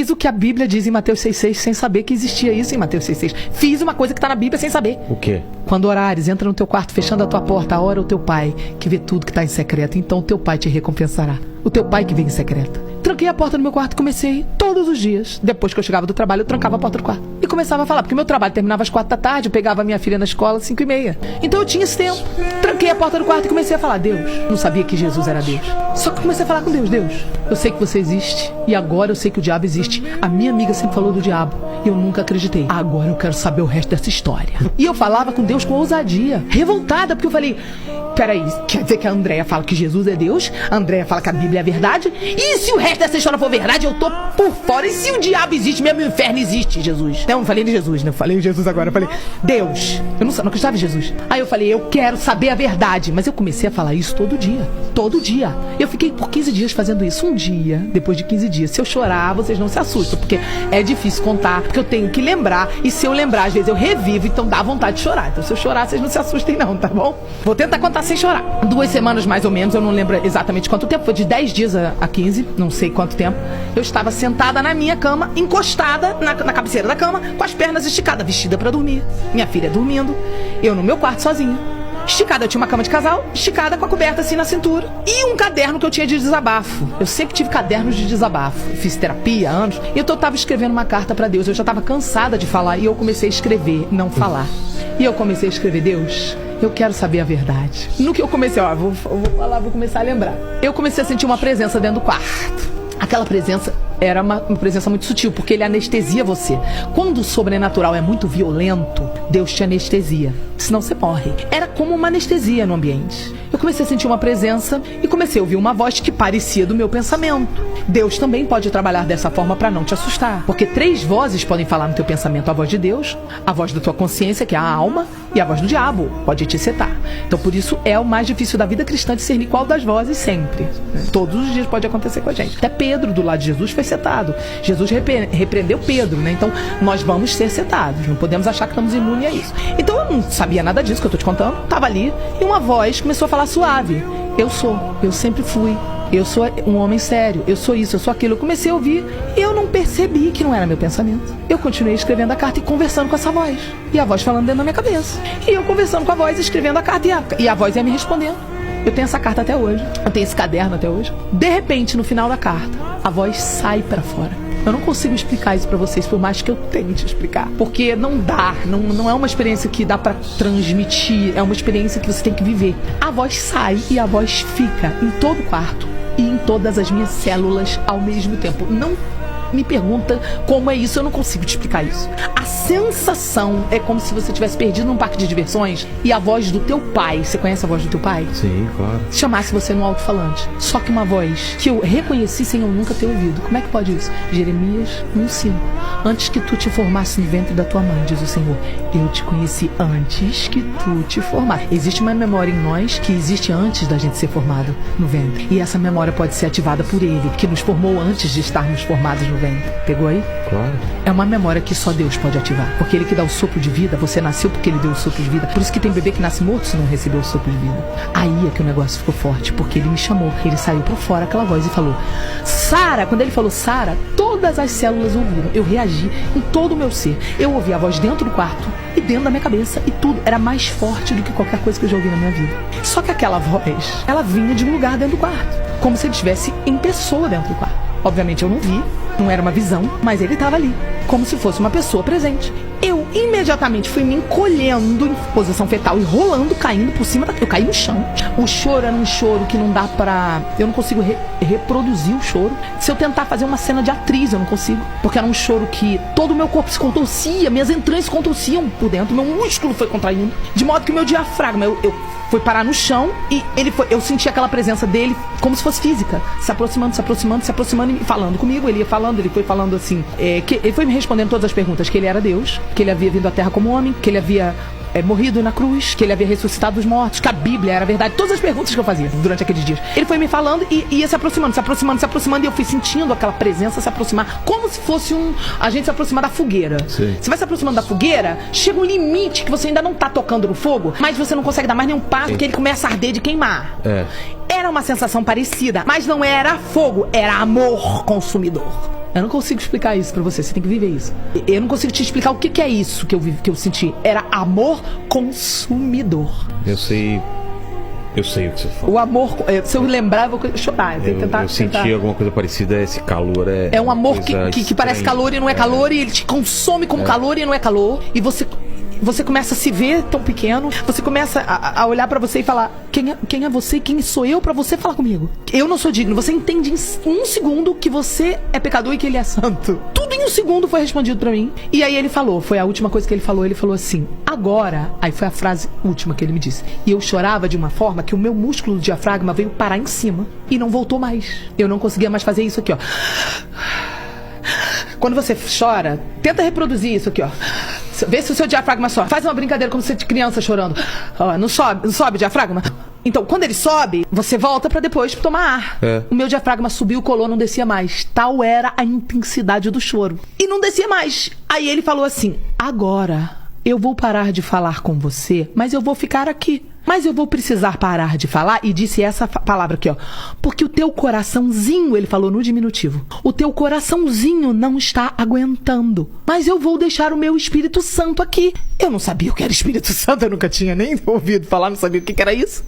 Fiz o que a Bíblia diz em Mateus 6,6 sem saber que existia isso em Mateus 6,6. Fiz uma coisa que está na Bíblia sem saber. O quê? Quando orares, entra no teu quarto, fechando a tua porta, ora o teu pai, que vê tudo que está em secreto. Então o teu pai te recompensará. O teu pai que vem em secreto. Tranquei a porta do meu quarto e comecei todos os dias. Depois que eu chegava do trabalho, eu trancava a porta do quarto. E começava a falar, porque meu trabalho terminava às 4 da tarde, eu pegava a minha filha na escola às 5:30. Então eu tinha esse tempo. Tranquei a porta do quarto e comecei a falar, Deus. Não sabia que Jesus era Deus. Só que comecei a falar com Deus, Deus, eu sei que você existe. E agora eu sei que o diabo existe. A minha amiga sempre falou do diabo. E eu nunca acreditei. Agora eu quero saber o resto dessa história. E eu falava com Deus com ousadia. Revoltada, porque eu falei, peraí, quer dizer que a Andréia fala que Jesus é Deus? A Andréia fala que a Bíblia é verdade? E se o resto dessa história for verdade, eu tô por fora. E se o diabo existe, mesmo o inferno existe, Jesus? Não falei de Jesus, né? Eu falei de Jesus agora. Eu falei, Deus, eu não acreditava em Jesus. Aí eu falei, eu quero saber a verdade. Mas eu comecei a falar isso todo dia. Todo dia. Eu fiquei por 15 dias fazendo isso. Um dia, depois de 15 dias, se eu chorar, vocês não se assustam, porque é difícil contar, porque eu tenho que lembrar. E se eu lembrar, às vezes eu revivo, então dá vontade de chorar. Então se eu chorar, vocês não se assustem não, tá bom? Vou tentar contar sem chorar. 2 semanas mais ou menos, eu não lembro exatamente quanto tempo, foi de 10 dias a 15, não sei quanto tempo. Eu estava sentada na minha cama, encostada na cabeceira da cama, com as pernas esticadas, vestida pra dormir. Minha filha dormindo, eu no meu quarto sozinha. Esticada, eu tinha uma cama de casal, esticada com a coberta assim na cintura. E um caderno que eu tinha de desabafo. Eu sempre tive cadernos de desabafo. Fiz terapia há anos. E eu tava escrevendo uma carta pra Deus. Eu já tava cansada de falar. E eu comecei a escrever, não falar. E eu comecei a escrever, Deus, eu quero saber a verdade. No que eu comecei, vou falar, vou começar a lembrar. Eu comecei a sentir uma presença dentro do quarto. Aquela presença era uma presença muito sutil, porque ele anestesia você. Quando o sobrenatural é muito violento, Deus te anestesia, senão você morre. Era como uma anestesia no ambiente. Eu comecei a sentir uma presença e comecei a ouvir uma voz que parecia do meu pensamento. Deus também pode trabalhar dessa forma para não te assustar, porque 3 vozes podem falar no teu pensamento: a voz de Deus, a voz da tua consciência, que é a alma, e a voz do diabo, pode te setar. Então por isso é o mais difícil da vida cristã, discernir qual das vozes sempre. Todos os dias pode acontecer com a gente. Até Pedro, do lado de Jesus, foi setado. Jesus repreendeu Pedro, né? Então nós vamos ser setados, não podemos achar que estamos imunes a isso. Então eu não sabia nada disso que eu tô te contando, tava ali, e uma voz começou a falar suave: eu sempre fui, eu sou um homem sério, eu sou isso, eu sou aquilo. Eu comecei a ouvir e eu não percebi que não era meu pensamento. Eu continuei escrevendo a carta e conversando com essa voz, e a voz falando dentro da minha cabeça, e eu conversando com a voz, escrevendo a carta, e a voz ia me respondendo. Eu tenho essa carta até hoje, eu tenho esse caderno até hoje. De repente, no final da carta, a voz sai pra fora. Eu não consigo explicar isso pra vocês, por mais que eu tente explicar, porque não dá, não é uma experiência que dá pra transmitir, é uma experiência que você tem que viver. A voz sai e a voz fica em todo o quarto e em todas as minhas células ao mesmo tempo. Não me pergunta como é isso, eu não consigo te explicar isso. A sensação é como se você tivesse perdido num parque de diversões e a voz do teu pai, você conhece a voz do teu pai? Sim, claro. Chamasse você no alto-falante. Só que uma voz que eu reconheci sem eu nunca ter ouvido. Como é que pode isso? Jeremias 1:5. Antes que tu te formasse no ventre da tua mãe, diz o Senhor, eu te conheci antes que tu te formasse. Existe uma memória em nós que existe antes da gente ser formado no ventre. E essa memória pode ser ativada por Ele, que nos formou antes de estarmos formados no ventre. Pegou aí? Claro. É uma memória que só Deus pode ativar. Porque Ele que dá o sopro de vida, você nasceu porque Ele deu o sopro de vida. Por isso que tem bebê que nasce morto se não recebeu o sopro de vida. Aí é que o negócio ficou forte, porque Ele me chamou. Ele saiu pra fora, aquela voz, e falou, Sara. Quando Ele falou Sara, todas as células ouviram. Eu reagi em todo o meu ser. Eu ouvi a voz dentro do quarto e dentro da minha cabeça. E tudo era mais forte do que qualquer coisa que eu já ouvi na minha vida. Só que aquela voz, ela vinha de um lugar dentro do quarto, como se ele estivesse em pessoa dentro do quarto. Obviamente eu não vi, não era uma visão, mas ele estava ali, como se fosse uma pessoa presente. Eu imediatamente fui me encolhendo em posição fetal e rolando, caindo por cima eu caí no chão. O choro era um choro que não dá pra... Eu não consigo reproduzir o choro. Se eu tentar fazer uma cena de atriz, eu não consigo. Porque era um choro que todo o meu corpo se contorcia, minhas entranhas se contorciam por dentro, meu músculo foi contraindo, de modo que o meu diafragma, eu fui parar no chão e eu senti aquela presença dele como se fosse física, se aproximando e falando comigo. Ele ia falando, ele foi falando assim, que ele foi me respondendo todas as perguntas, que ele era Deus, que ele havia vindo à Terra como homem, que ele havia morrido na cruz, que ele havia ressuscitado dos mortos, que a Bíblia era verdade, todas as perguntas que eu fazia durante aqueles dias. Ele foi me falando e ia se aproximando, e eu fui sentindo aquela presença se aproximar, como se fosse a gente se aproximar da fogueira. Sim. Você vai se aproximando da fogueira, chega um limite que você ainda não tá tocando no fogo, mas você não consegue dar mais nenhum passo, porque ele começa a arder de queimar. Era uma sensação parecida, mas não era fogo, era amor consumidor. Eu não consigo explicar isso pra você, você tem que viver isso. Eu não consigo te explicar o que é isso que eu senti. Era amor consumidor. Eu sei o que você fala. O amor, se eu lembrar, eu vou chorar. Eu senti alguma coisa parecida, esse calor é um amor que parece calor e não é calor, e ele te consome como calor e não é calor, e você começa a se ver tão pequeno, você começa a olhar pra você e falar, quem é você, quem sou eu pra você falar comigo? Eu não sou digno. Você entende em um segundo que você é pecador e que ele é santo. Tudo em um segundo foi respondido pra mim. E aí ele falou, foi a última coisa que ele falou assim, agora, aí foi a frase última que ele me disse, e eu chorava de uma forma que o meu músculo do diafragma veio parar em cima e não voltou mais. Eu não conseguia mais fazer isso aqui, ó. Quando você chora, tenta reproduzir isso aqui, ó. Vê se o seu diafragma sobe. Faz uma brincadeira como se fosse criança chorando. Ó, não sobe o diafragma? Então, quando ele sobe, você volta pra depois tomar ar. O meu diafragma subiu, colou, não descia mais. Tal era a intensidade do choro. E não descia mais. Aí ele falou assim, agora eu vou parar de falar com você, mas eu vou ficar aqui. Mas eu vou precisar parar de falar, e disse essa palavra aqui, ó. Porque o teu coraçãozinho, ele falou no diminutivo, o teu coraçãozinho não está aguentando. Mas eu vou deixar o meu Espírito Santo aqui. Eu não sabia o que era Espírito Santo, eu nunca tinha nem ouvido falar, não sabia o que era isso.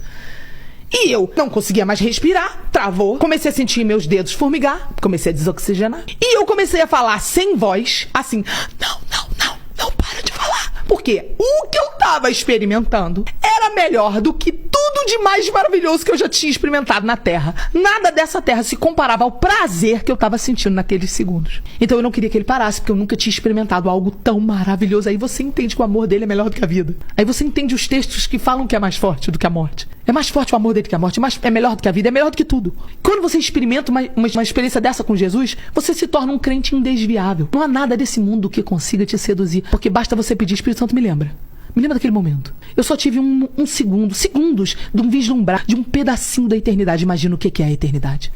E eu não conseguia mais respirar, travou. Comecei a sentir meus dedos formigar, comecei a desoxigenar. E eu comecei a falar sem voz, assim, não para de falar. Porque o que eu tava experimentando era melhor do que tudo de mais maravilhoso que eu já tinha experimentado na Terra. Nada dessa Terra se comparava ao prazer que eu tava sentindo naqueles segundos. Então eu não queria que ele parasse, porque eu nunca tinha experimentado algo tão maravilhoso. Aí você entende que o amor dele é melhor do que a vida. Aí você entende os textos que falam que é mais forte do que a morte. É mais forte o amor dele que a morte, é melhor do que a vida, é melhor do que tudo. Quando você experimenta uma experiência dessa com Jesus, você se torna um crente indesviável. Não há nada desse mundo que consiga te seduzir, porque basta você pedir, Espírito Santo, me lembra daquele momento. Eu só tive segundos de um vislumbrar de um pedacinho da eternidade. Imagina o que é a eternidade.